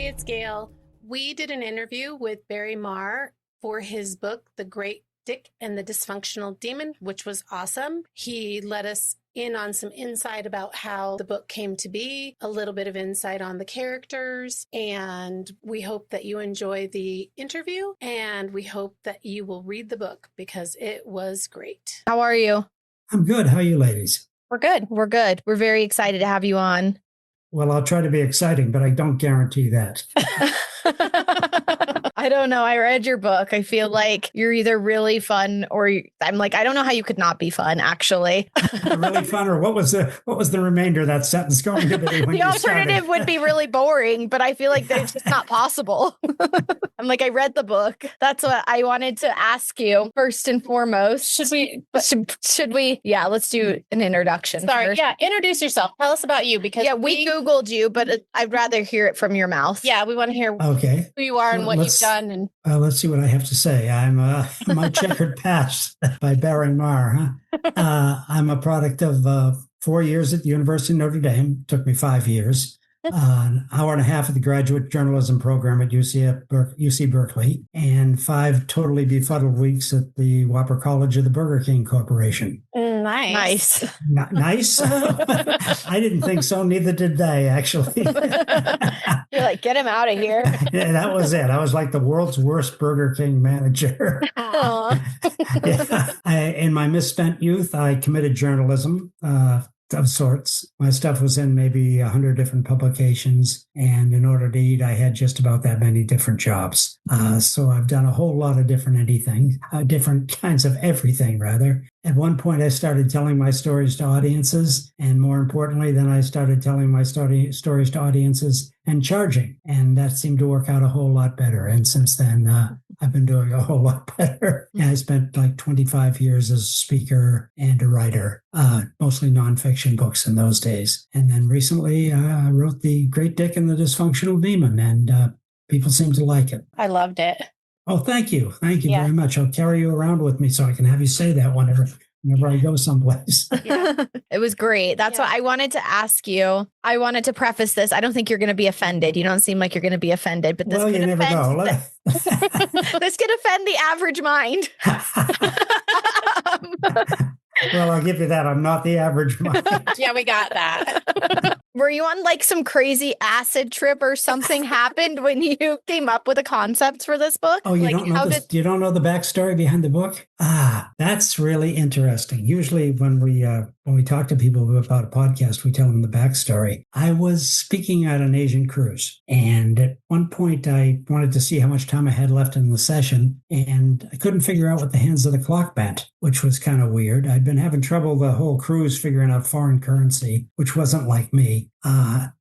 Hey, it's Gail. We did an interview with Barry Maher for his book, The Great Dick and the Dysfunctional Demon, which was awesome. He let us in on some insight about how the book came to be, a little bit of insight on the characters, and we hope that you enjoy the interview, and we hope that you will read the book because it was great. How are you? I'm good. How are you ladies? We're good. We're good. We're very excited to have you on. Well, I'll try to be exciting, but I don't guarantee that. I don't know. I read your book. I feel like you're either really fun or I'm like, I don't know how you could not be fun, actually. Really fun, or what was the remainder of that sentence going to be? The alternative would be really boring, but I feel like it's just not possible. I'm like, I read the book. That's what I wanted to ask you first and foremost. Should we? Yeah, let's do an introduction. Sorry. First. Yeah. Introduce yourself. Tell us about you because we Googled you, but I'd rather hear it from your mouth. Yeah. We want to hear who you are and what you've done. And let's see what I have to say. I'm My Checkered Past by Barry Maher. I'm a product of 4 years at the University of Notre Dame. It took me 5 years. An hour and a half at the graduate journalism program at UC Berkeley, and 5 totally befuddled weeks at the Whopper College of the Burger King Corporation. Nice. Nice? I didn't think so. Neither did they, actually. You're like, get him out of here. Yeah, that was it. I was like the world's worst Burger King manager. In my misspent youth, I committed journalism of sorts. My stuff was in maybe 100 different publications, and in order to eat, I had just about that many different jobs. So I've done a whole lot of different different kinds of everything, rather. At one point, I started telling my stories to audiences, and more importantly, then I started telling my stories to audiences and charging, and that seemed to work out a whole lot better. And since then, I've been doing a whole lot better. And I spent like 25 years as a speaker and a writer, mostly nonfiction books in those days. And then recently, I wrote The Great Dick and the Dysfunctional Demon, and people seem to like it. I loved it. Oh, thank you. Thank you very much. I'll carry you around with me so I can have you say that whenever I go someplace. Yeah. It was great. That's what I wanted to ask you. I wanted to preface this. I don't think you're going to be offended. You don't seem like you're going to be offended, but this well, you never know. This could offend the average mind. Well, I'll give you that. I'm not the average mind. Yeah, we got that. Were you on like some crazy acid trip or something happened when you came up with the concepts for this book? Oh, you don't know you don't know the backstory behind the book? That's really interesting. Usually when we talk to people about a podcast, we tell them the backstory. I was speaking at an Asian cruise, and at one point I wanted to see how much time I had left in the session, and I couldn't figure out what the hands of the clock meant, which was kind of weird. I'd been having trouble the whole cruise figuring out foreign currency, which wasn't like me.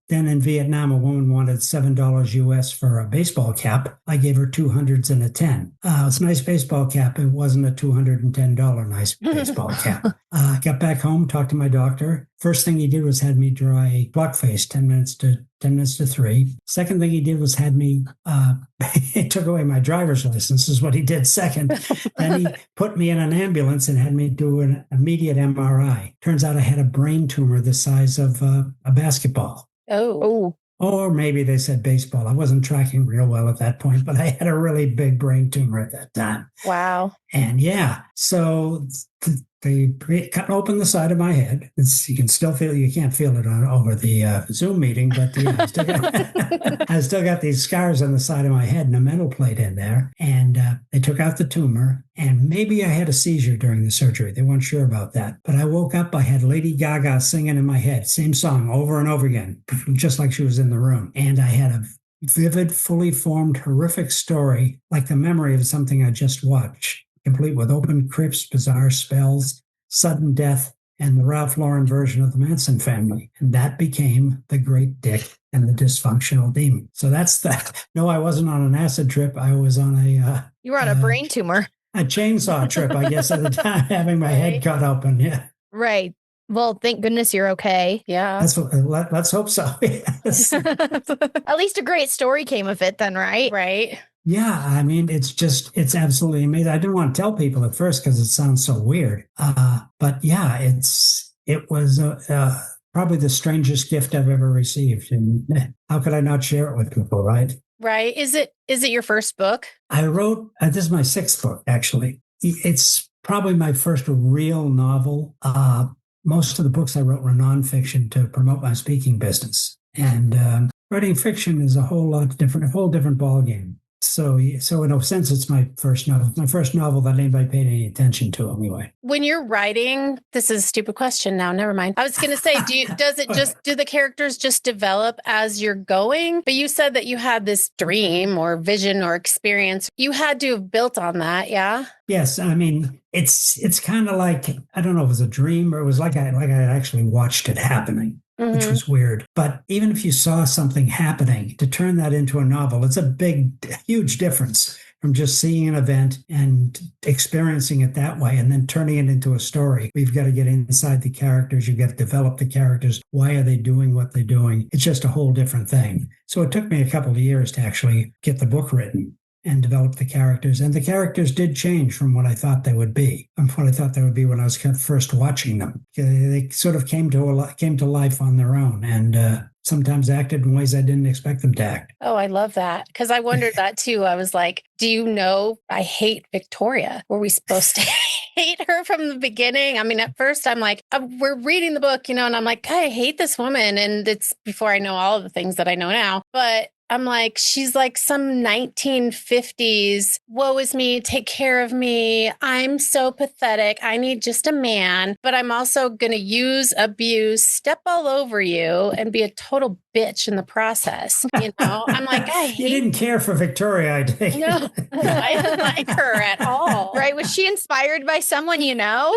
Then in Vietnam, a woman wanted $7 US for a baseball cap. I gave her 200s and a 10. It's a nice baseball cap. It wasn't a $210 nice baseball cap. Got back home, talked to my doctor. First thing he did was had me draw a clock face 10 minutes to 3. Second thing he did was had me, he took away my driver's license is what he did second. Then he put me in an ambulance and had me do an immediate MRI. Turns out I had a brain tumor the size of a basketball. Oh. Or maybe they said baseball. I wasn't tracking real well at that point, but I had a really big brain tumor at that time. Wow. And so they cut open the side of my head. You can still feel, you can't feel it over the Zoom meeting, but yeah, I still got these scars on the side of my head and a metal plate in there. And they took out the tumor, and maybe I had a seizure during the surgery. They weren't sure about that. But I woke up, I had Lady Gaga singing in my head, same song over and over again, just like she was in the room. And I had a vivid, fully formed, horrific story, like the memory of something I just watched, complete with open crypts, bizarre spells, sudden death, and the Ralph Lauren version of the Manson family. And that became The Great Dick and the Dysfunctional Demon. So that's that. No, I wasn't on an acid trip. I was on a... you were on a brain tumor. A chainsaw trip, I guess, at the time, having my head cut open. Yeah. Right. Well, thank goodness you're okay. Yeah. Let's hope so. Yes. At least a great story came of it then, right? Right. Yeah, I mean, it's absolutely amazing. I didn't want to tell people at first because it sounds so weird. But yeah, it was probably the strangest gift I've ever received. And how could I not share it with people, right? Right. Is it your first book? I wrote, this is my sixth book, actually. It's probably my first real novel. Most of the books I wrote were nonfiction to promote my speaking business. And writing fiction is a whole different ballgame. So in a sense, it's my first novel that anybody paid any attention to anyway. When you're writing, this is a stupid question now, never mind. I was going to say, do the characters just develop as you're going? But you said that you had this dream or vision or experience. You had to have built on that, yeah? Yes. I mean, it's kind of like, I don't know if it was a dream or it was like I actually watched it happening. Which was weird. But even if you saw something happening, to turn that into a novel, it's a huge difference from just seeing an event and experiencing it that way and then turning it into a story. We've got to get inside the characters. You've got to develop the characters. Why are they doing what they're doing? It's just a whole different thing. So it took me a couple of years to actually get the book written and develop the characters. And the characters did change from what I thought they would be, from what I thought they would be when I was first watching them. They sort of came to life on their own and sometimes acted in ways I didn't expect them to act. Oh, I love that. Because I wondered that too. I was like, do you know, I hate Victoria. Were we supposed to hate her from the beginning? I mean, at first I'm like, we're reading the book, and I'm like, I hate this woman. And it's before I know all of the things that I know now. But I'm like, she's like some 1950s, woe is me, take care of me. I'm so pathetic. I need just a man, but I'm also going to use, abuse, step all over you and be a total bitch in the process. I'm like, I hate. You didn't care for Victoria, I think. No, I didn't like her at all. Right. Was she inspired by someone you know?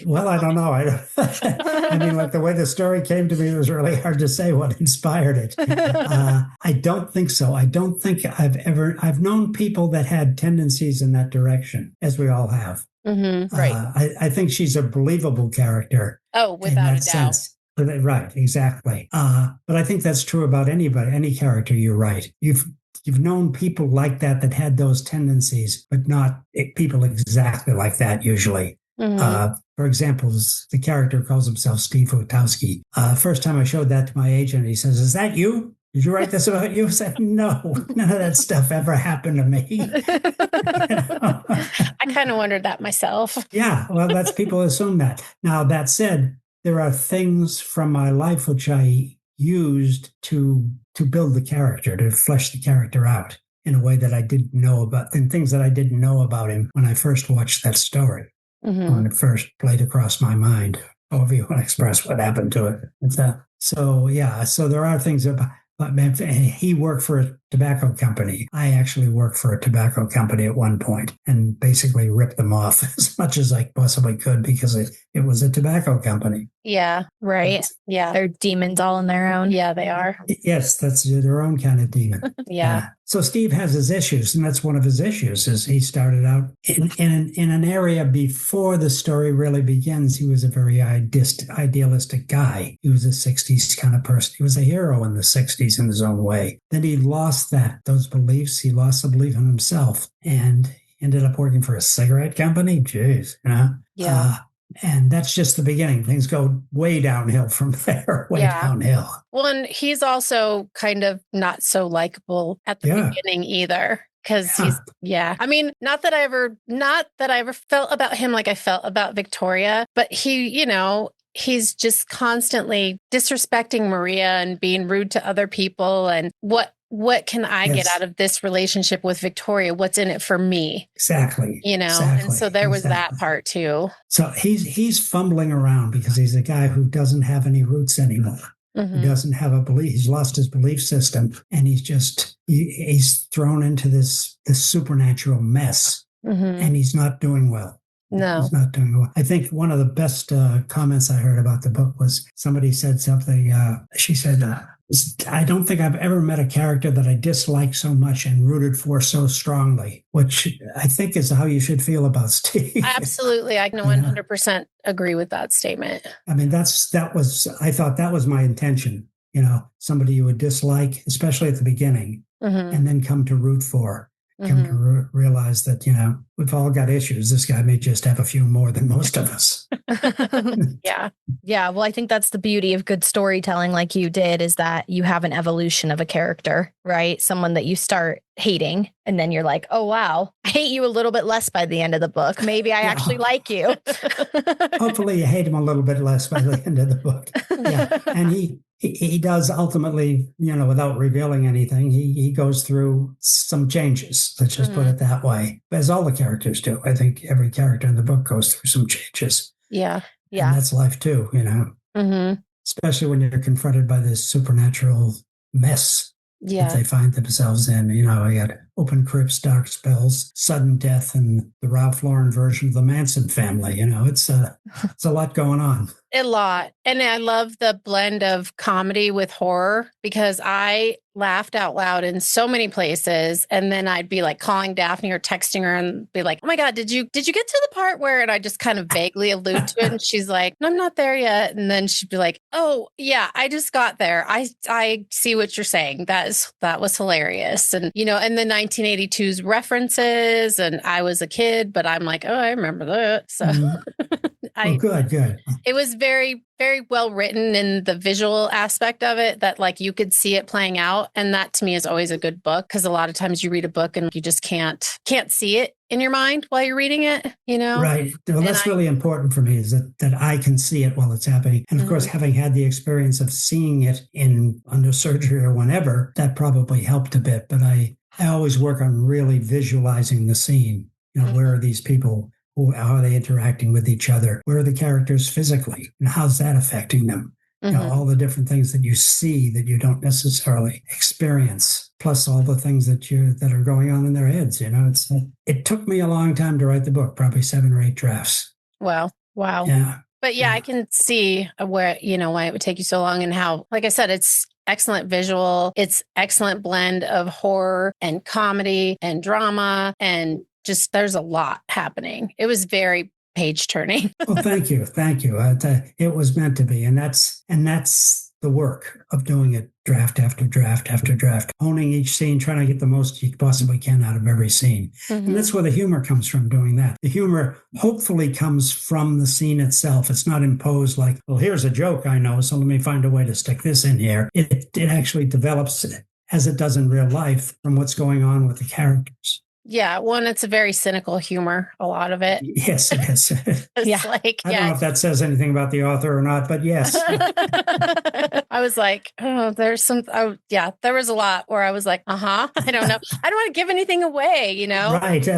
Well, I don't know. I mean, like the way the story came to me, it was really hard to say what inspired it. I don't think so. I don't think I've known people that had tendencies in that direction, as we all have. Mm-hmm. Right. I think she's a believable character. Oh, without a doubt. Sense. Right, exactly. But I think that's true about anybody, any character you write. You've known people like that had those tendencies, but not people exactly like that usually. Mm-hmm. For example, the character calls himself Steve Witowski. First time I showed that to my agent, he says, "Is that you? Did you write this about you?" I said, "No, none of that stuff ever happened to me." I kind of wondered that myself. Yeah, well, that's people assume that. Now, that said, there are things from my life which I used to build the character, to flesh the character out in a way that I didn't know about, and things that I didn't know about him when I first watched that story, when it first played across my mind, however you want to express what happened to it. So there are things about. But he worked for a tobacco company. I actually worked for a tobacco company at one point and basically ripped them off as much as I possibly could because it was a tobacco company. Yeah, right. Yeah. They're demons all on their own. Yeah, they are. Yes, that's their own kind of demon. Yeah. So Steve has his issues, and that's one of his issues is he started out in an area before the story really begins. He was a very idealistic guy. He was a 60s kind of person. He was a hero in the 60s in his own way. Then he lost those beliefs. He lost the belief in himself and ended up working for a cigarette company. Jeez, Yeah. And that's just the beginning. Things go way downhill from there, downhill. Well, and he's also kind of not so likable at the beginning either. Because I mean, not that I ever felt about him like I felt about Victoria, but he's just constantly disrespecting Maria and being rude to other people. And what can I get out of this relationship with Victoria? What's in it for me? Exactly. And so there was that part too. So he's fumbling around because he's a guy who doesn't have any roots anymore. Mm-hmm. He doesn't have a belief. He's lost his belief system, and he's thrown into this supernatural mess, and he's not doing well. No, he's not doing well. I think one of the best comments I heard about the book was somebody said something. She said, "I don't think I've ever met a character that I disliked so much and rooted for so strongly," which I think is how you should feel about Steve. Absolutely. I can 100% agree with that statement. I mean, I thought that was my intention, somebody you would dislike, especially at the beginning, and then come to root for, to realize that, we've all got issues. This guy may just have a few more than most of us. Yeah. Yeah. Well, I think that's the beauty of good storytelling, like you did, is that you have an evolution of a character, right? Someone that you start hating, and then you're like, oh, wow, I hate you a little bit less by the end of the book. Maybe I actually like you. Hopefully you hate him a little bit less by the end of the book. Yeah. And he does ultimately, without revealing anything, he goes through some changes. Let's just put it that way. As all the characters do. I think every character in the book goes through some changes. Yeah. Yeah. And that's life too, especially when you're confronted by this supernatural mess that they find themselves in. You got open crypts, dark spells, sudden death, and the Ralph Lauren version of the Manson family. It's a lot going on. A lot. And I love the blend of comedy with horror, because I laughed out loud in so many places. And then I'd be like calling Daphne or texting her and be like, oh my God, did you get to the part where, and I just kind of vaguely allude to it. And she's like, no, I'm not there yet. And then she'd be like, oh yeah, I just got there. I see what you're saying. That was hilarious. And, and the 1982's references, and I was a kid, but I'm like, oh, I remember that. So good. It was very, very well written in the visual aspect of it, that like you could see it playing out. And that to me is always a good book, because a lot of times you read a book and you just can't see it in your mind while you're reading it, Right. Well, that's really important for me, is that I can see it while it's happening. And of course, having had the experience of seeing it under surgery or whenever, that probably helped a bit. But I always work on really visualizing the scene. Where are these people? How are they interacting with each other? Where are the characters physically? And how's that affecting them? All the different things that you see that you don't necessarily experience, plus all the things that are going on in their heads. It took me a long time to write the book, probably 7 or 8 drafts. Wow. Yeah. But yeah, I can see where, why it would take you so long, and how, like I said, it's excellent visual. It's excellent blend of horror and comedy and drama, and just there's a lot happening. It was very page turning. Well, thank you. It was meant to be, and that's the work of doing it draft after draft after draft, owning each scene, trying to get the most you possibly can out of every scene. And that's where the humor comes from, doing that. The humor hopefully comes from the scene itself. It's not imposed like, well, here's a joke I know, so let me find a way to stick this in here. It actually develops, as it does in real life, from what's going on with the characters. Yeah, one, it's a very cynical humor, a lot of it. Yes, it is. It's like, I don't know if that says anything about the author or not, but yes. I was like, there was a lot where I was like, I don't know. I don't want to give anything away, Right.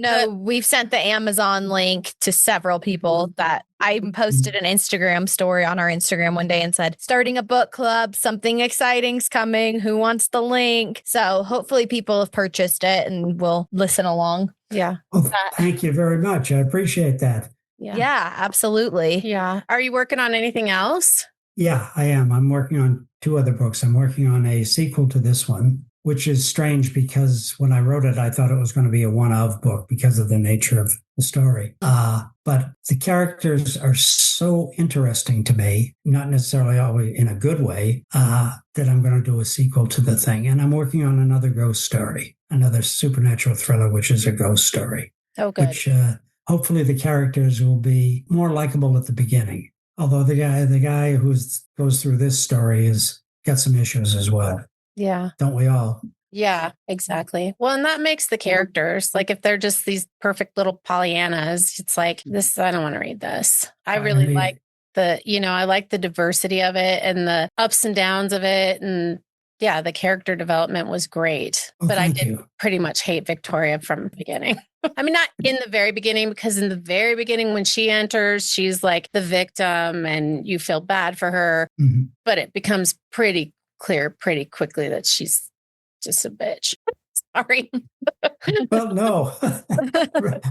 But we've sent the Amazon link to several people that I posted an Instagram story on our Instagram one day and said, starting a book club, something exciting's coming. Who wants the link? So hopefully people have purchased it and will listen along. Yeah. Well, thank you very much. I appreciate that. Yeah, absolutely. Yeah. Are you working on anything else? Yeah, I am. I'm working on 2 other books. I'm working on a sequel to this one, which is strange because when I wrote it, I thought it was going to be a one-of book because of the nature of the story. But the characters are so interesting to me, not necessarily always in a good way, that I'm going to do a sequel to the thing. And I'm working on another ghost story, another supernatural thriller, which is a ghost story. Oh, good. Which hopefully the characters will be more likable at the beginning. Although the guy who goes through this story has got some issues as well. Yeah. Don't we all? Yeah, exactly. Well, and that makes the characters, like if they're just these perfect little Pollyannas, it's like this, I don't want to read this. I really like I like the diversity of it and the ups and downs of it. And yeah, the character development was great, but I did pretty much hate Victoria from the beginning. I mean, not in the very beginning, because in the very beginning, when she enters, she's like the victim and you feel bad for her, but it becomes pretty clear pretty quickly that she's just a bitch. Sorry. Well, no.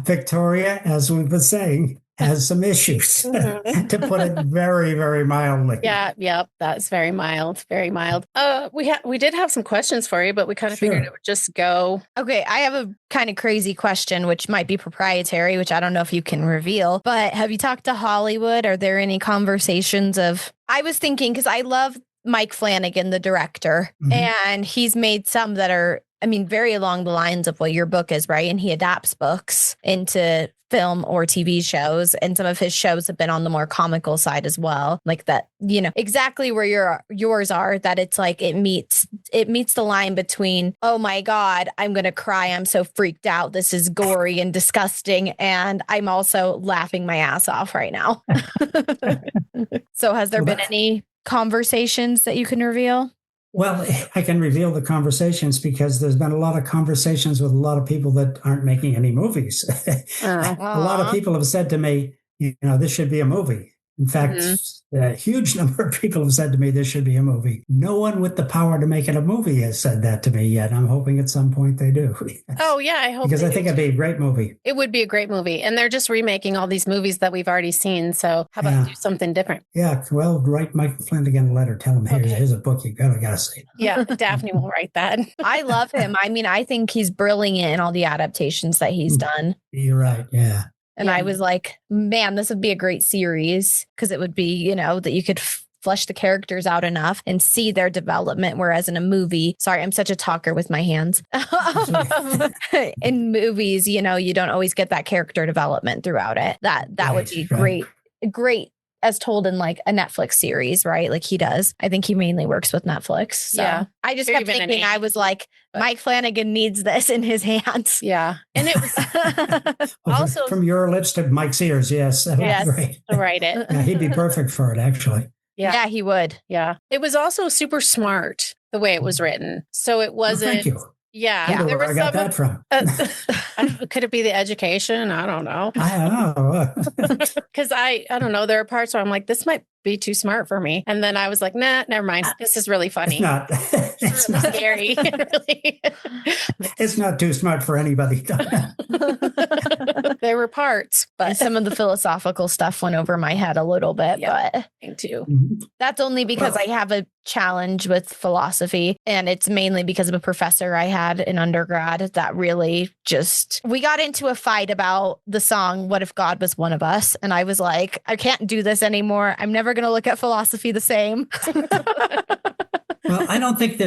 Victoria, as we've been saying, has some issues, to put it very, very mildly. Yeah, yep. That's very mild, very mild. We did have some questions for you, but we kind of figured it would just go. Okay, I have a kind of crazy question, which might be proprietary, which I don't know if you can reveal, but have you talked to Hollywood? Are there any conversations I was thinking, because I love Mike Flanagan, the director, and he's made some that are I mean, very along the lines of what your book is, right? And he adapts books into film or TV shows. And some of his shows have been on the more comical side as well. Like that, exactly where yours are, that it's like it meets the line between, oh my God, I'm going to cry. I'm so freaked out. This is gory and disgusting. And I'm also laughing my ass off right now. So has there been any conversations that you can reveal? Well, I can reveal the conversations because there's been a lot of conversations with a lot of people that aren't making any movies. A lot of people have said to me, this should be a movie. In fact, a huge number of people have said to me, this should be a movie. No one with the power to make it a movie has said that to me yet. I'm hoping at some point they do. Oh, yeah, I hope because I think it'd be a great movie. It would be a great movie. And they're just remaking all these movies that we've already seen. So how about do something different? Yeah, well, write Mike Flanagan a letter. Tell him, here's a book you gotta see. Yeah, Daphne will write that. I love him. I mean, I think he's brilliant in all the adaptations that he's done. You're right, yeah. And I was like, man, this would be a great series because it would be, that you could flesh the characters out enough and see their development. Whereas in a movie, sorry, I'm such a talker with my hands. In movies, you don't always get that character development throughout it. That would be great as told in like a Netflix series, right? Like he does. I think he mainly works with Netflix. So yeah. I just kept thinking, I was like, Mike Flanagan needs this in his hands. Yeah. And it was also from your lips to Mike's ears. Yes. That would be great. To write it. Yeah, he'd be perfect for it, actually. Yeah, he would. Yeah. It was also super smart the way it was written. So it wasn't. Thank you. Yeah. Where I got that from. Could it be the education? I don't know. I don't know. Because I don't know. There are parts where I'm like, this might be too smart for me. And then I was like, nah, never mind. This is really funny. It's not scary. Really. It's not too smart for anybody. There were parts, but some of the philosophical stuff went over my head a little bit. Yeah, but me too. That's only because I have a challenge with philosophy, and it's mainly because of a professor I had in undergrad that really we got into a fight about the song "What If God Was One of Us," and I was like, I can't do this anymore. I'm never going to look at philosophy the same. Well, I don't think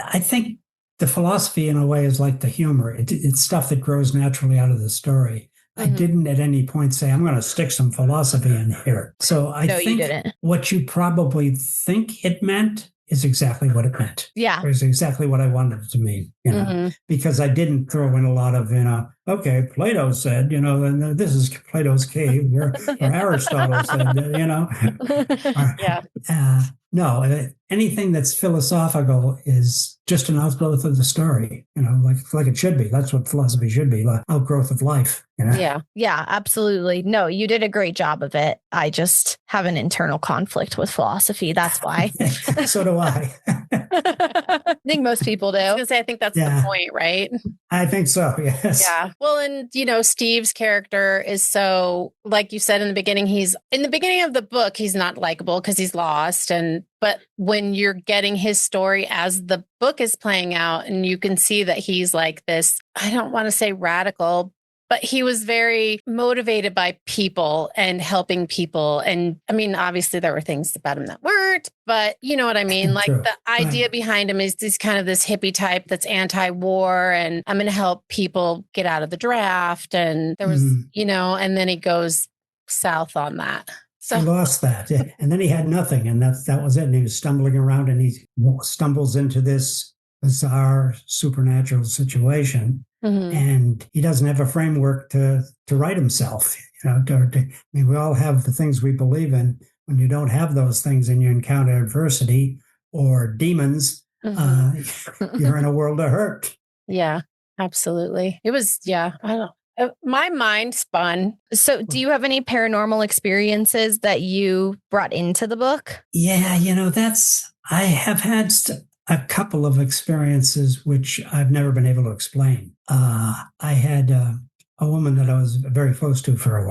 I think the philosophy in a way is like the humor. It's stuff that grows naturally out of the story. I didn't at any point say, I'm going to stick some philosophy in here. So I think what you probably think it meant is exactly what it meant. Yeah. It was exactly what I wanted it to mean, because I didn't throw in a lot of, okay, Plato said, this is Plato's cave, or Aristotle said, no, anything that's philosophical is just an outgrowth of the story, like it should be. That's what philosophy should be, like outgrowth of life. Yeah. Yeah, absolutely. No, you did a great job of it. I just have an internal conflict with philosophy. That's why. So do I. I think most people do. I was going to say, I think that's the point, right? I think so, yes. Yeah. Well, and, Steve's character is so, like you said in the beginning, in the beginning of the book, he's not likable because he's lost. But when you're getting his story as the book is playing out, and you can see that he's like this, I don't want to say radical, but he was very motivated by people and helping people. And I mean, obviously there were things about him that weren't, but you know what I mean? Like the idea behind him is this kind of this hippie type that's anti-war, and I'm going to help people get out of the draft. And there was, and then he goes south on that. So he lost that. And then he had nothing. And that was it. And he was stumbling around, and he stumbles into this bizarre supernatural situation. And he doesn't have a framework to write himself. We all have the things we believe in. When you don't have those things and you encounter adversity or demons, you're in a world of hurt. Yeah, absolutely. It was, I don't know. My mind spun. So do you have any paranormal experiences that you brought into the book? Yeah, I have had a couple of experiences which I've never been able to explain. I had a woman that I was very close to for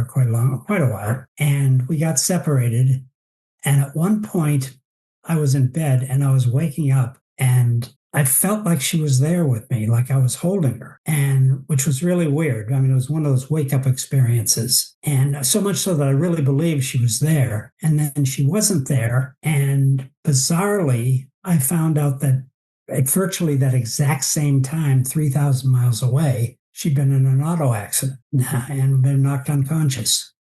quite a while, and we got separated. And at one point, I was in bed and I was waking up, and I felt like she was there with me, like I was holding her, and which was really weird. I mean, it was one of those wake-up experiences, and so much so that I really believed she was there, and then she wasn't there, and bizarrely, I found out that at virtually that exact same time, 3,000 miles away, she'd been in an auto accident and been knocked unconscious.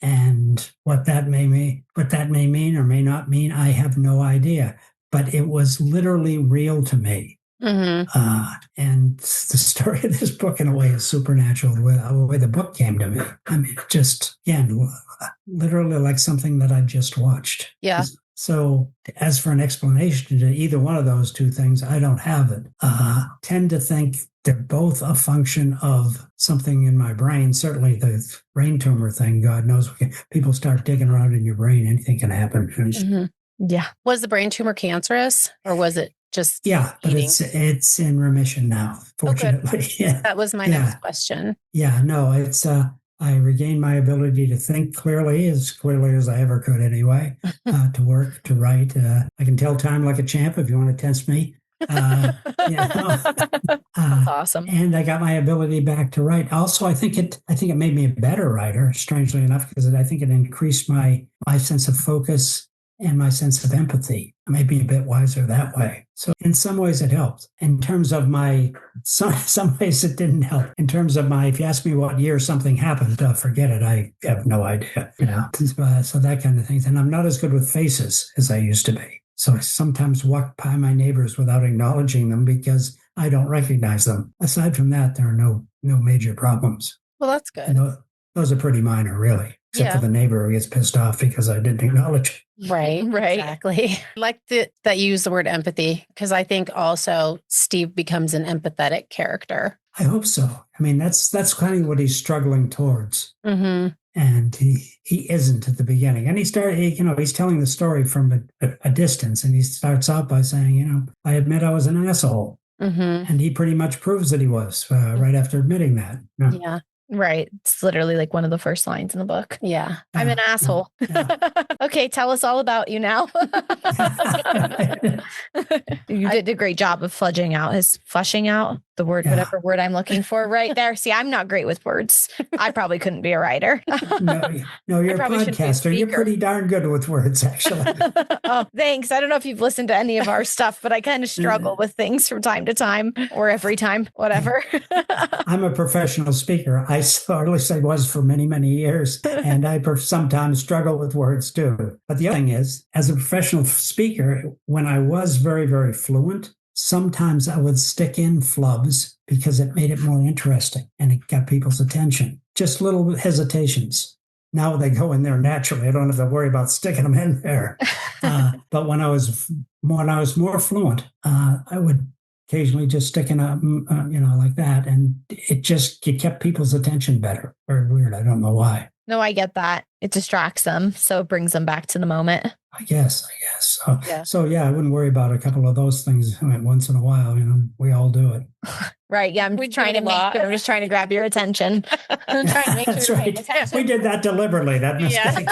And what that may mean or may not mean, I have no idea. But it was literally real to me. And the story of this book, in a way, is supernatural. The way the book came to me, I mean, just again, literally like something that I just watched. Yeah. So, as for an explanation to either one of those two things, I don't have it. Tend to think they're both a function of something in my brain. Certainly, the brain tumor thing. God knows, people start digging around in your brain, anything can happen. Yeah. Was the brain tumor cancerous, or was it just? Yeah, but eating? it's in remission now. Fortunately, yeah. That was my next question. Yeah, no, it's. I regained my ability to think clearly as I ever could anyway, to work, to write. I can tell time like a champ if you want to test me. That's awesome. And I got my ability back to write. Also, I think it made me a better writer, strangely enough, because I think it increased my sense of focus and my sense of empathy. I may be a bit wiser that way. So in some ways it helped. In terms of some ways it didn't help. In terms of if you ask me what year something happened, forget it. I have no idea, So that kind of thing. And I'm not as good with faces as I used to be. So I sometimes walk by my neighbors without acknowledging them because I don't recognize them. Aside from that, there are no major problems. Well, that's good. And those are pretty minor, really. Except for the neighbor who gets pissed off because I didn't acknowledge. Right. Exactly. I like that you use the word empathy, because I think also Steve becomes an empathetic character. I hope so. I mean, that's kind of what he's struggling towards. And he isn't at the beginning. And he's telling the story from a distance. And he starts out by saying, I admit I was an asshole. And he pretty much proves that he was right after admitting that. Yeah. Right. It's literally like one of the first lines in the book. Yeah. I'm an asshole. Okay, tell us all about you now. You did a great job of fleshing out the word, whatever word I'm looking for right there. See, I'm not great with words. I probably couldn't be a writer. No, you're a podcaster. You're pretty darn good with words, actually. Oh, thanks. I don't know if you've listened to any of our stuff, but I kind of struggle with things from time to time or every time, whatever. I'm a professional speaker. Or at least I was for many, many years. And I sometimes struggle with words too. But the other thing is, as a professional speaker, when I was very, very fluent, sometimes I would stick in flubs because it made it more interesting and it got people's attention. Just little hesitations. Now they go in there naturally. I don't have to worry about sticking them in there. But when I was more fluent, I would occasionally just sticking up, like that. And it kept people's attention better. Very weird. I don't know why. No, I get that. It distracts them. So it brings them back to the moment. I guess. So I wouldn't worry about a couple of those things once in a while. We all do it. Right. Yeah. I'm just trying to grab your attention. I'm trying to make sure That's right. We did that deliberately, that mistake.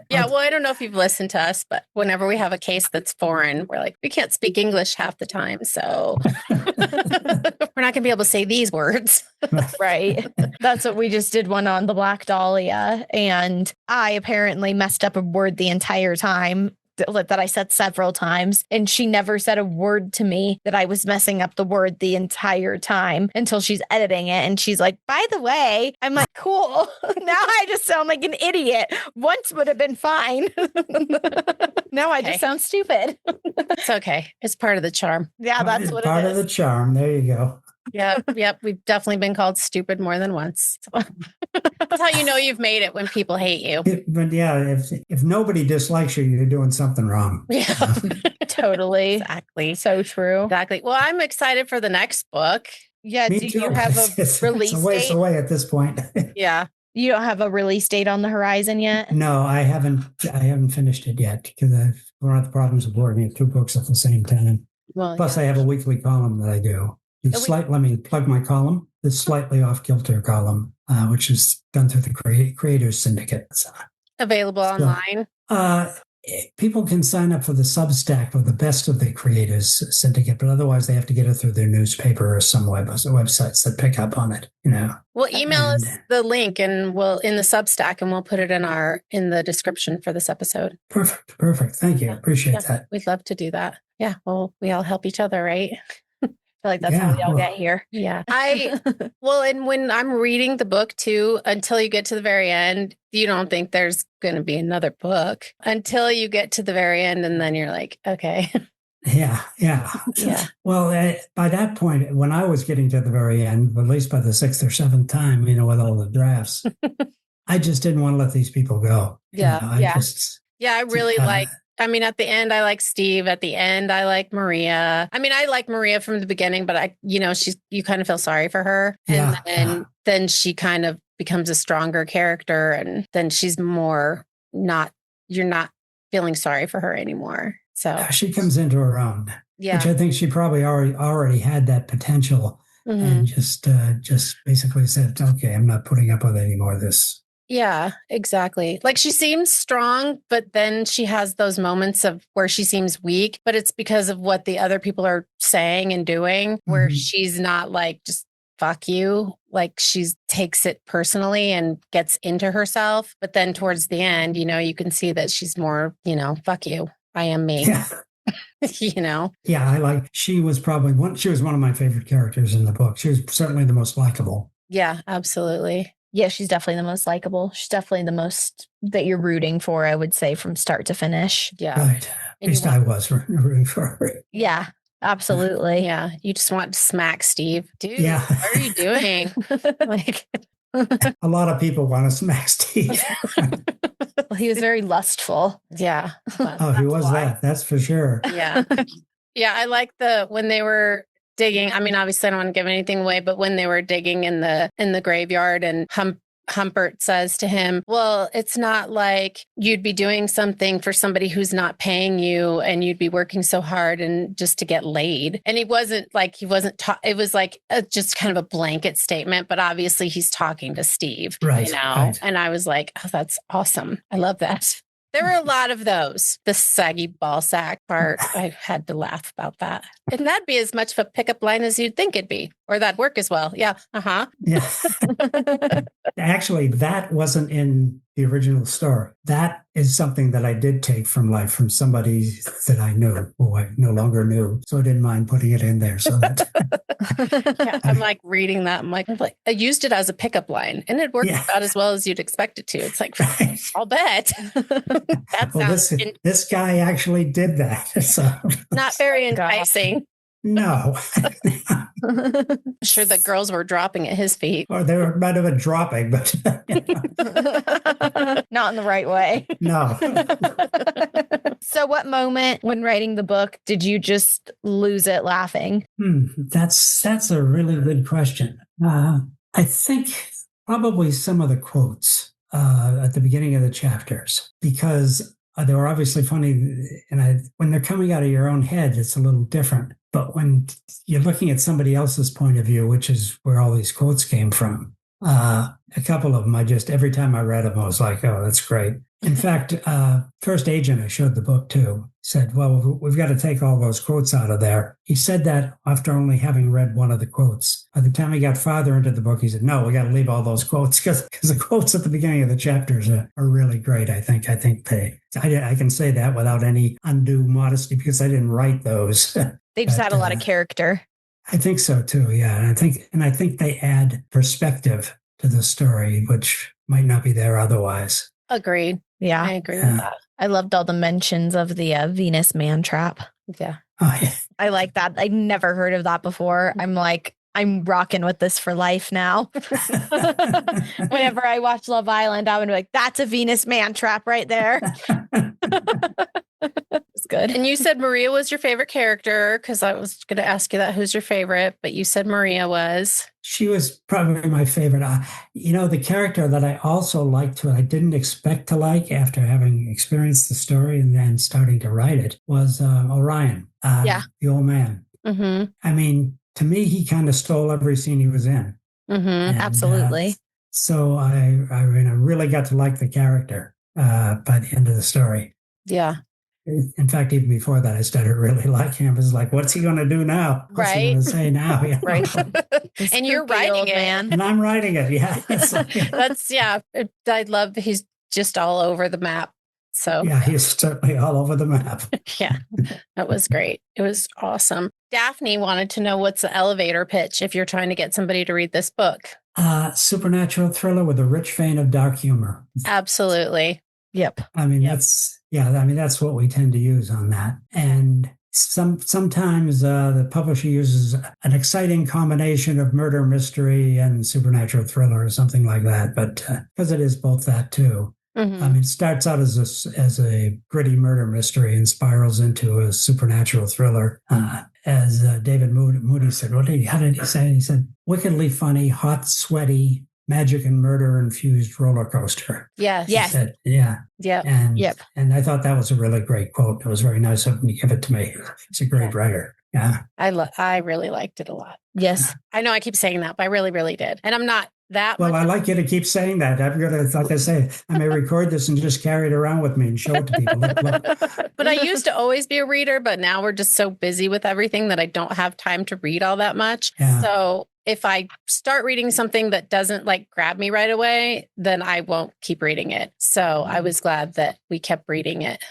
Yeah. Well, I don't know if you've listened to us, but whenever we have a case that's foreign, we're like, we can't speak English half the time. So we're not going to be able to say these words. Right. That's what we just did one on the Black Dahlia. And I apparently messed up a word the entire time that I said several times. And she never said a word to me that I was messing up the word the entire time until she's editing it. And she's like, by the way, I'm like, cool. Now I just sound like an idiot. Once would have been fine. Now I just sound stupid. It's okay. It's part of the charm. Yeah, that's what it is. Part of the charm. There you go. Yep. We've definitely been called stupid more than once. That's how you know you've made it, when people hate you. But if nobody dislikes you, you're doing something wrong. Yeah, totally. Exactly. So true. Exactly. Well, I'm excited for the next book. Yeah. Me Do too. you have a release it's a ways date? away at this point. Yeah. You don't have a release date on the horizon yet? No, I haven't finished it yet because I've run into the problems of working at two books at the same time. Well, Plus, I have a weekly column that I do. Let me plug my column. The Slightly Off Kilter column, which is done through the Creators Syndicate. available online. People can sign up for the Substack or the Best of the Creators Syndicate, but otherwise they have to get it through their newspaper or some websites that pick up on it. Well, email us the link and we'll in the Substack, and we'll put it in the description for this episode. Perfect. Thank you. Appreciate that. We'd love to do that. Yeah. Well, we all help each other, right? I feel like that's how we all get here. Yeah. Well, and when I'm reading the book too, until you get to the very end, you don't think there's going to be another book until you get to the very end. And then you're like, okay. Yeah. Well, by that point, when I was getting to the very end, at least by the 6th or 7th time, with all the drafts, I just didn't want to let these people go. Yeah. I really like. At the end, I like Steve. At the end, I like Maria. I like Maria from the beginning, but you kind of feel sorry for her. And then she kind of becomes a stronger character. And then she's more you're not feeling sorry for her anymore. So she comes into her own, yeah. which I think she probably already had that potential, and just basically said, okay, I'm not putting up with any more of this. Yeah, exactly. Like she seems strong, but then she has those moments of where she seems weak, but it's because of what the other people are saying and doing, where she's not like, just fuck you. Like she takes it personally and gets into herself. But then towards the end, you can see that she's more, fuck you. I am me. Yeah. Yeah, she was one of my favorite characters in the book. She was certainly the most likable. Yeah, absolutely. Yeah, she's definitely the most likable. She's definitely the most that you're rooting for, I would say, from start to finish. Yeah. Right. At least I was rooting for her. Yeah, absolutely. Yeah. You just want to smack Steve. Dude, yeah. What are you doing? A lot of people want to smack Steve. Well, he was very lustful. Yeah. Oh, he was that. That's for sure. Yeah. Yeah. I like when they were digging. Obviously I don't want to give anything away, but when they were digging in the graveyard and Humpert says to him, well, it's not like you'd be doing something for somebody who's not paying you and you'd be working so hard and just to get laid. And it wasn't it was like just kind of a blanket statement, but obviously he's talking to Steve, right, Right. And I was like, oh, that's awesome. I love that. There were a lot of those. The saggy ball sack part, I had to laugh about that. And that'd be as much of a pickup line as you'd think it'd be, or that'd work as well. Yeah. Yeah. Actually, that wasn't in the original story. That is something that I did take from life from somebody that I knew, who I no longer knew. So I didn't mind putting it in there. So that yeah, I'm like reading that. I'm like, I used it as a pickup line and it worked about as well as you'd expect it to. It's like, right. I'll bet. This guy actually did that. So not very enticing. No. I'm sure the girls were dropping at his feet. Or they might have been dropping, but not in the right way. No. So what moment when writing the book did you just lose it laughing? That's a really good question. I think probably some of the quotes at the beginning of the chapters, because they were obviously funny, and when they're coming out of your own head, it's a little different. But when you're looking at somebody else's point of view, which is where all these quotes came from, a couple of them, every time I read them, I was like, oh, that's great. In fact, first agent I showed the book to said, well, we've got to take all those quotes out of there. He said that after only having read one of the quotes. By the time he got farther into the book, he said, no, we got to leave all those quotes because the quotes at the beginning of the chapters are really great. I think I can say that without any undue modesty because I didn't write those. They just had a lot of character. I think so too. Yeah. And I think they add perspective to the story, which might not be there otherwise. Agreed. Yeah. I agree with that. I loved all the mentions of the Venus man trap. Yeah. Oh, yeah. I like that. I never heard of that before. I'm rocking with this for life now. Whenever I watch Love Island, I would be like, that's a Venus man trap right there. It's good. And you said Maria was your favorite character because I was going to ask you that. Who's your favorite? But you said Maria was. She was probably my favorite. The character that I also liked, who I didn't expect to like after having experienced the story and then starting to write it, was Orion, the old man. Mm-hmm. To me, he kind of stole every scene he was in. Mm-hmm. And, absolutely. So I really got to like the character by the end of the story. Yeah. In fact, even before that, I started really liking him. I was like, what's he going to do now? What's he going to say now? Yeah. Right. And you're writing it. Man. And I'm writing it. Yeah. I love he's just all over the map. So Yeah, he's certainly all over the map. yeah, that was great. It was awesome. Daphne wanted to know what's the elevator pitch if you're trying to get somebody to read this book. Supernatural thriller with a rich vein of dark humor. Absolutely. Yep. I mean, that's what we tend to use on that. And sometimes the publisher uses an exciting combination of murder mystery and supernatural thriller or something like that. But because it is both that too. Mm-hmm. I mean, it starts out as a gritty murder mystery and spirals into a supernatural thriller. As David Moody said, how did he say? He said, wickedly funny, hot, sweaty, magic and murder infused roller coaster. Yes. Yes. Said, yeah. Yep. And, Yep. and I thought that was a really great quote. It was very nice of him to give it to me. He's a great writer. Yeah. I really liked it a lot. Yes. I know I keep saying that, but I really, really did. And I'm not that Well, much. I like you to keep saying that. I'm going to, like I say, I may record this and just carry it around with me and show it to people. Look. But I used to always be a reader, but now we're just so busy with everything that I don't have time to read all that much. Yeah. So if I start reading something that doesn't like grab me right away, then I won't keep reading it. So I was glad that we kept reading it.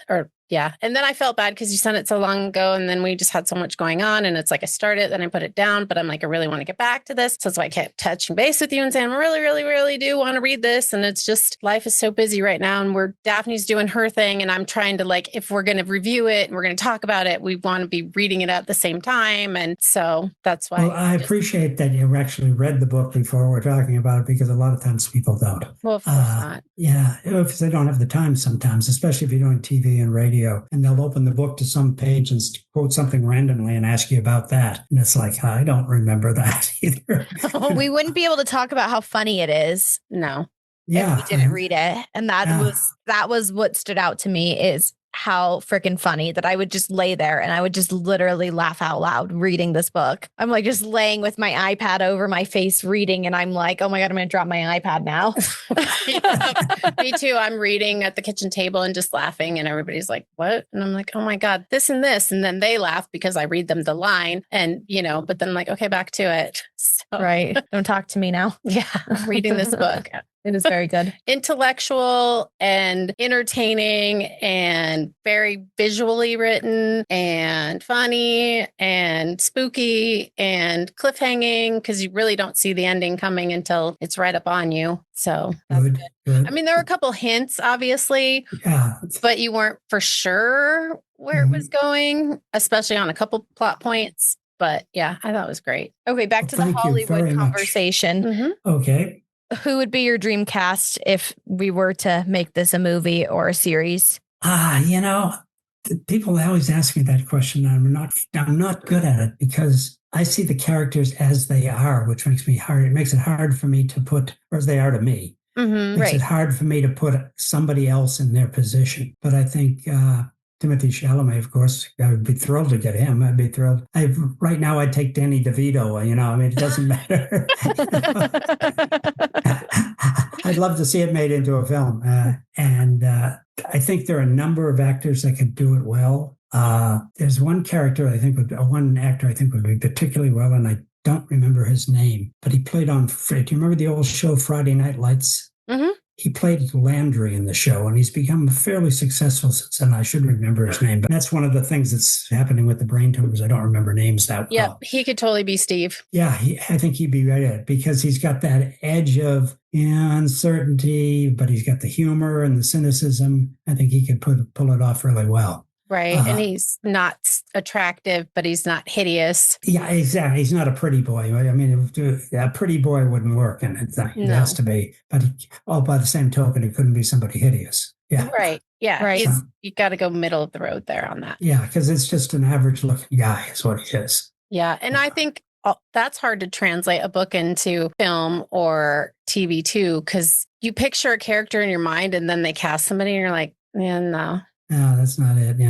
Yeah. And then I felt bad because you sent it so long ago and then we just had so much going on. And it's like I started, then I put it down, but I'm like, I really want to get back to this. So that's why I kept touching base with you and saying, I really, really, really do want to read this. And it's just life is so busy right now. And Daphne's doing her thing. And I'm trying to like, if we're going to review it and we're going to talk about it, we want to be reading it at the same time. And so that's why. Well, I appreciate that you actually read the book before we're talking about it because a lot of times people don't. Well, of course not. Yeah, if they don't have the time sometimes, especially if you're doing TV and radio, and they'll open the book to some page and quote something randomly and ask you about that. And it's like, I don't remember that either. We wouldn't be able to talk about how funny it is. No. Yeah. If we didn't read it. And that was what stood out to me is how freaking funny that I would just lay there and I would just literally laugh out loud reading this book. I'm like just laying with my iPad over my face reading and I'm like, oh my God, I'm going to drop my iPad now. Yeah, me too. I'm reading at the kitchen table and just laughing and everybody's like, what? And I'm like, oh my God, this and this. And then they laugh because I read them the line and, but then I'm like, okay, back to it. So, right. Don't talk to me now. Yeah. I'm reading this book. It is very good. Intellectual and entertaining and very visually written and funny and spooky and cliffhanging because you really don't see the ending coming until it's right up on you. So that's good. I mean, there were a couple hints, obviously, but you weren't for sure where it was going, especially on a couple plot points. But yeah, I thought it was great. Okay, back to the Hollywood conversation. Mm-hmm. Okay. Who would be your dream cast if we were to make this a movie or a series? People always ask me that question. I'm not good at it because I see the characters as they are, which makes me hard. It makes it hard for me to put, or as they are to me. Mm-hmm, makes it hard for me to put somebody else in their position. But I think Timothy Chalamet, of course, I would be thrilled to get him. I'd be thrilled. Right now, I'd take Danny DeVito. It doesn't matter. I'd love to see it made into a film. And I think there are a number of actors that could do it well. There's one actor I think would be particularly well, and I don't remember his name, but he played on, do you remember the old show Friday Night Lights? Mm-hmm. He played Landry in the show, and he's become fairly successful since then. I should remember his name, but that's one of the things that's happening with the brain tumors. I don't remember names that well. Yeah, he could totally be Steve. Yeah, I think he'd be right at it because he's got that edge of uncertainty, but he's got the humor and the cynicism. I think he could pull it off really well. Right. And he's not attractive, but he's not hideous. Yeah, exactly. He's not a pretty boy. I mean, a pretty boy wouldn't work in it. It has to be. But by the same token, he couldn't be somebody hideous. Yeah. Right. Yeah. Right. You got to go middle of the road there on that. Yeah, because it's just an average looking guy is what he is. Yeah. And I think that's hard to translate a book into film or TV too, because you picture a character in your mind and then they cast somebody and you're like, yeah, no. No, that's not it.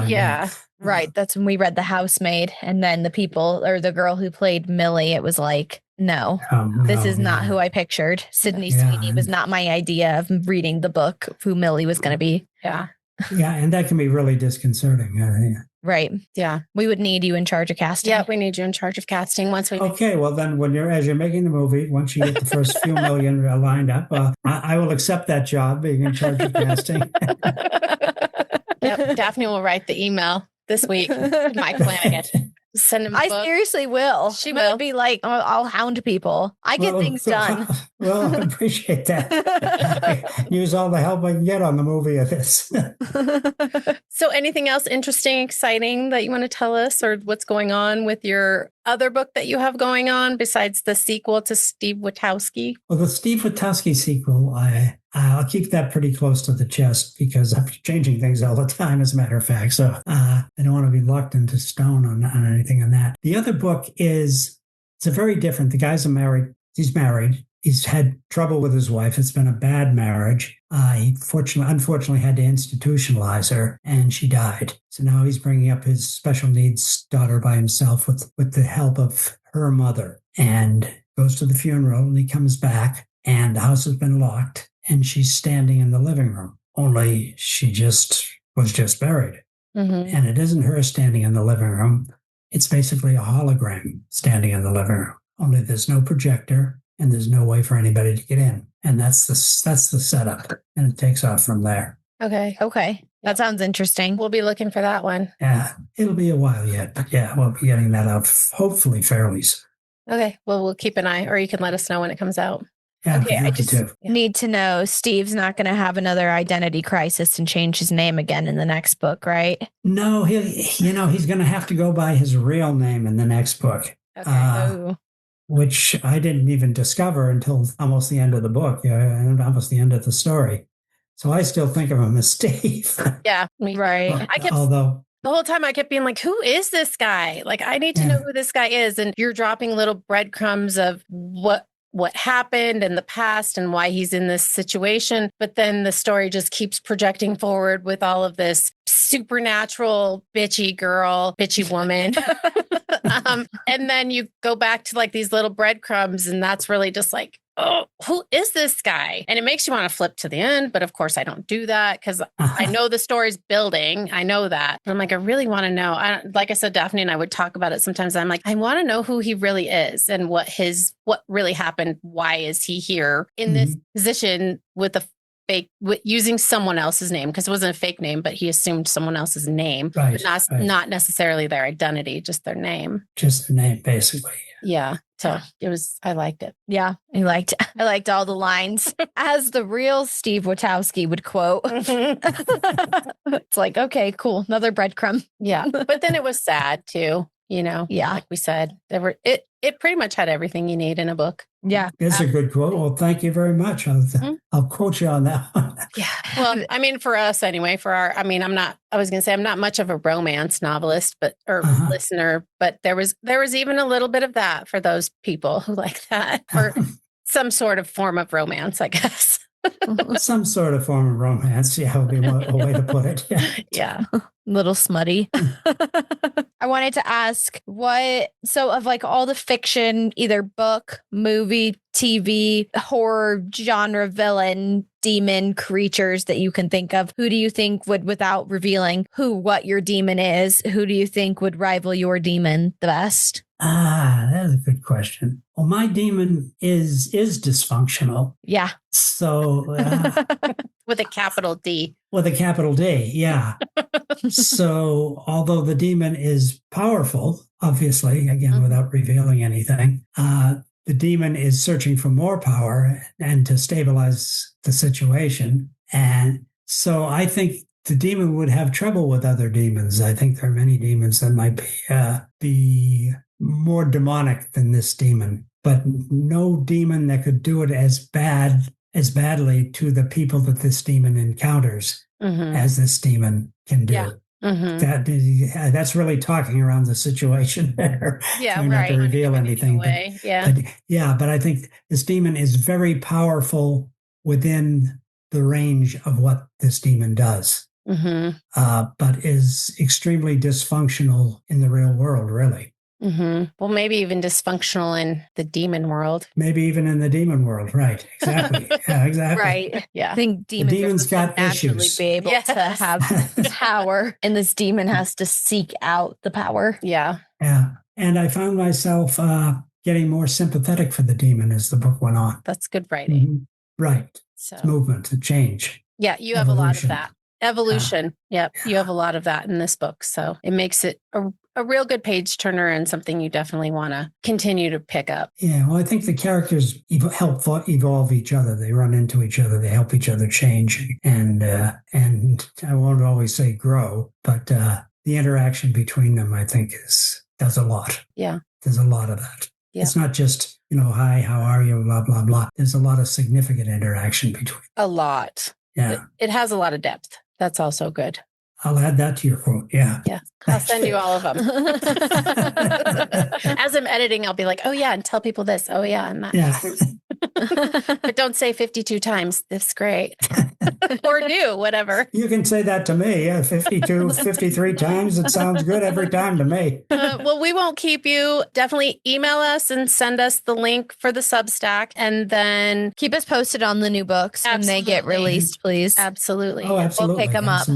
Yeah. Right. That's when we read The Housemaid. And then the people or the girl who played Millie, it was like, no, this is not who I pictured. Sydney Sweeney was not my idea of reading the book, who Millie was going to be. Yeah. Yeah. And that can be really disconcerting. Right. Yeah. We would need you in charge of casting. Yeah. We need you in charge of casting once we. Okay. Well, then as you're making the movie, once you get the first few million lined up, I will accept that job, being in charge of casting. Yep. Daphne will write the email this week. Mike Flanagan. Send him a I book. seriously will. She I'm gonna will. be like, I'll hound people. I get things done. Well, I appreciate that. Use all the help I can get on the movie of this. So anything else interesting, exciting that you want to tell us, or what's going on with your other book that you have going on besides the sequel to Steve Witowski? Well, the Steve Witowski sequel, I'll keep that pretty close to the chest because I'm changing things all the time, as a matter of fact. So I don't want to be locked into stone on anything on that. The other book it's a very different. The guy's married. He's married. He's had trouble with his wife. It's been a bad marriage. He unfortunately had to institutionalize her, and she died. So now he's bringing up his special needs daughter by himself with the help of her mother, and goes to the funeral, and he comes back, and the house has been locked, and she's standing in the living room. Only she was just buried. Mm-hmm. And it isn't her standing in the living room. It's basically a hologram standing in the living room. Only there's no projector, and there's no way for anybody to get in. And that's the setup. And it takes off from there. Okay. That sounds interesting. We'll be looking for that one. Yeah, it'll be a while yet. But yeah, we'll be getting that out hopefully fairly soon. Okay. Well, we'll keep an eye, or you can let us know when it comes out. Yeah, Okay, I just too. need to know Steve's not going to have another identity crisis and change his name again in the next book, right? No, he's going to have to go by his real name in the next book. Okay. Which I didn't even discover until almost the end of the book, and almost the end of the story. So I still think of him as Steve. Yeah. Right. Although the whole time I kept being like, who is this guy? Like, I need to know who this guy is. And you're dropping little breadcrumbs of what happened in the past and why he's in this situation. But then the story just keeps projecting forward with all of this supernatural, bitchy woman. And then you go back to like these little breadcrumbs, and that's really just like, oh, who is this guy? And it makes you want to flip to the end. But of course, I don't do that because I know the story's building. I know that. But I'm like, I really want to know. Like I said, Daphne and I would talk about it sometimes. I'm like, I want to know who he really is and what really happened. Why is he here in this position with using someone else's name? Because it wasn't a fake name, but he assumed someone else's name, right, but not necessarily their identity, just their name. Just the name, basically. Yeah. So I liked it. Yeah, I liked all the lines as the real Steve Witowski would quote. It's like, okay, cool. Another breadcrumb. Yeah. But then it was sad too, Yeah. Like we said, it pretty much had everything you need in a book. Yeah. It's a good quote. Well, thank you very much. I'll quote you on that one. Yeah. Well, I mean, for us anyway, I'm not much of a romance novelist, or listener, but there was even a little bit of that for those people who like that, or some sort of form of romance, I guess. Some sort of form of romance. Yeah, would be a way to put it. Yeah. Little smutty. I wanted to ask of like all the fiction, either book, movie, TV, horror, genre, villain, demon creatures that you can think of, who do you think would, without revealing what your demon is, who do you think would rival your demon the best? That is a good question. Well, my demon is dysfunctional. Yeah. So with a capital D. With a capital D, yeah. So although the demon is powerful, obviously, again, without revealing anything, the demon is searching for more power and to stabilize the situation. And so I think the demon would have trouble with other demons. I think there are many demons that might be more demonic than this demon, but no demon that could do it as badly to the people that this demon encounters as this demon can do. Yeah. That's really talking around the situation there. Yeah, not to reveal anything. But I think this demon is very powerful within the range of what this demon does. But is extremely dysfunctional in the real world, really. Well, maybe even dysfunctional in the demon world. Maybe even in the demon world, right? Exactly. Yeah, exactly. Right. Yeah. I think demons got naturally issues. be able to have power, and this demon has to seek out the power. Yeah. Yeah. And I found myself getting more sympathetic for the demon as the book went on. That's good writing. Right. So It's movement, a change. Yeah, you have a lot of that. Evolution. Yep. You have a lot of that in this book. So it makes it a real good page turner and something you definitely want to continue to pick up. Yeah, well, I think the characters help evolve each other. They run into each other. They help each other change. And I won't always say grow, but the interaction between them, I think, does a lot. Yeah. There's a lot of that. Yeah. It's not just, hi, how are you, blah, blah, blah. There's a lot of significant interaction between. A lot. Yeah. It has a lot of depth. That's also good. I'll add that to your quote. Yeah. Yeah. I'll send you all of them. As I'm editing, I'll be like, oh, yeah, and tell people this. Oh, yeah. And that. Yeah. But don't say 52 times. This is great. Or do, whatever. You can say that to me. Yeah, 52, 53 times. It sounds good every time to me. Well, we won't keep you. Definitely email us and send us the link for the Substack. And then keep us posted on the new books when they get released, please. Absolutely. Oh, absolutely. We'll pick them up.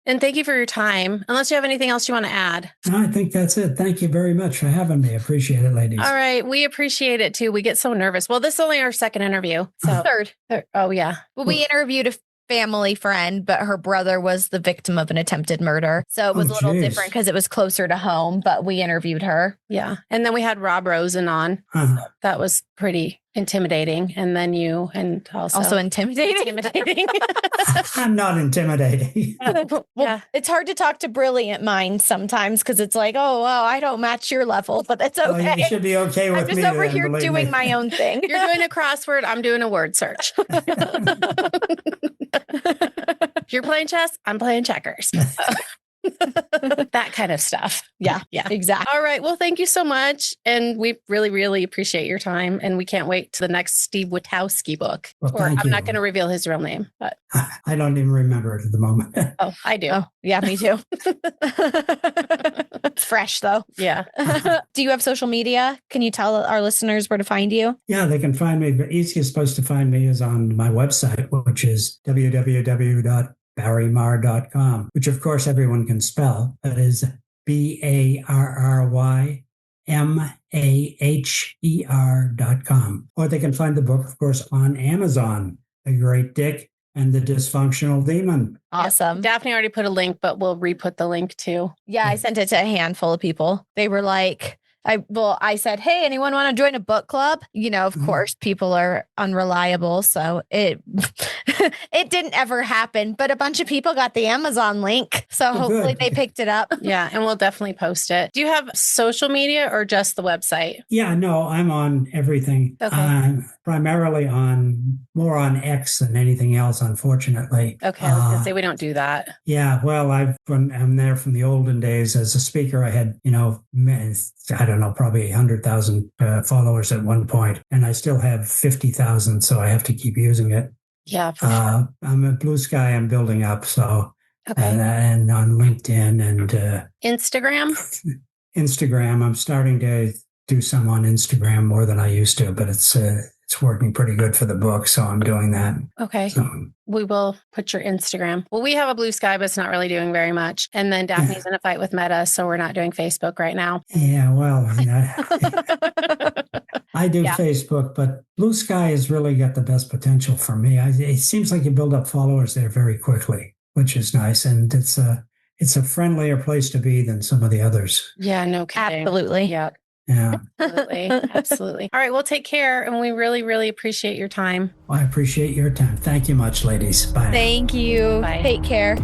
And thank you for your time. Unless you have anything else you want to add. No, I think that's it. Thank you very much for having me. I appreciate it, ladies. All right. We appreciate it too. We get so nervous. Well, this is only our second interview. So Third. Oh, yeah. Well, we interviewed a family friend, but her brother was the victim of an attempted murder. So it was a little different because it was closer to home, but we interviewed her. Yeah. And then we had Rob Rosen on. That was pretty intimidating. And then you, and also intimidating. I'm not intimidating. Well, it's hard to talk to brilliant minds sometimes because it's like, oh, well, I don't match your level, but that's okay. Well, you should be okay with me. I'm just over here doing my own thing. You're doing a crossword. I'm doing a word search. You're playing chess. I'm playing checkers. That kind of stuff. Yeah, exactly. All right. Well, thank you so much. And we really, really appreciate your time. And we can't wait to the next Steve Witowski book. Well, or I'm not going to reveal his real name, but I don't even remember it at the moment. Oh, I do. Oh, yeah, me too. It's fresh though. Yeah. Do you have social media? Can you tell our listeners where to find you? Yeah, they can find me. The easiest place to find me is on my website, which is www.barrymaher.com, which of course everyone can spell. That is BARRYMAHER.com. Or they can find the book, of course, on Amazon, The Great Dick and the Dysfunctional Demon. Awesome. Yep. Daphne already put a link, but we'll re-put the link too. Yeah, I sent it to a handful of people. They were like, I said, hey, anyone want to join a book club? Of course, people are unreliable. So it didn't ever happen, but a bunch of people got the Amazon link. So hopefully they picked it up. Yeah. And we'll definitely post it. Do you have social media or just the website? Yeah, no, I'm on everything. Okay. I'm primarily more on X than anything else, unfortunately. Okay. I was going to say we don't do that. Yeah. Well, I'm there from the olden days. As a speaker, I had, I don't know, probably 100,000 followers at one point, and I still have 50,000, so I have to keep using it. Yeah. For sure. I'm a Blue Sky. I'm building up, so okay. And on LinkedIn and Instagram. I'm starting to do some on Instagram more than I used to, but it's working pretty good for the book, so I'm doing that. Okay. So, we will put your Instagram. Well, we have a Blue Sky, but it's not really doing very much. And then Daphne's in a fight with Meta, so we're not doing Facebook right now. Yeah, well, I do Facebook, but Blue Sky has really got the best potential for me. It seems like you build up followers there very quickly, which is nice. And it's a friendlier place to be than some of the others. Yeah, no kidding. Absolutely. Yeah. Yeah. Absolutely. All right. Well, take care. And we really, really appreciate your time. Well, I appreciate your time. Thank you much, ladies. Bye. Thank you. Bye. Take care.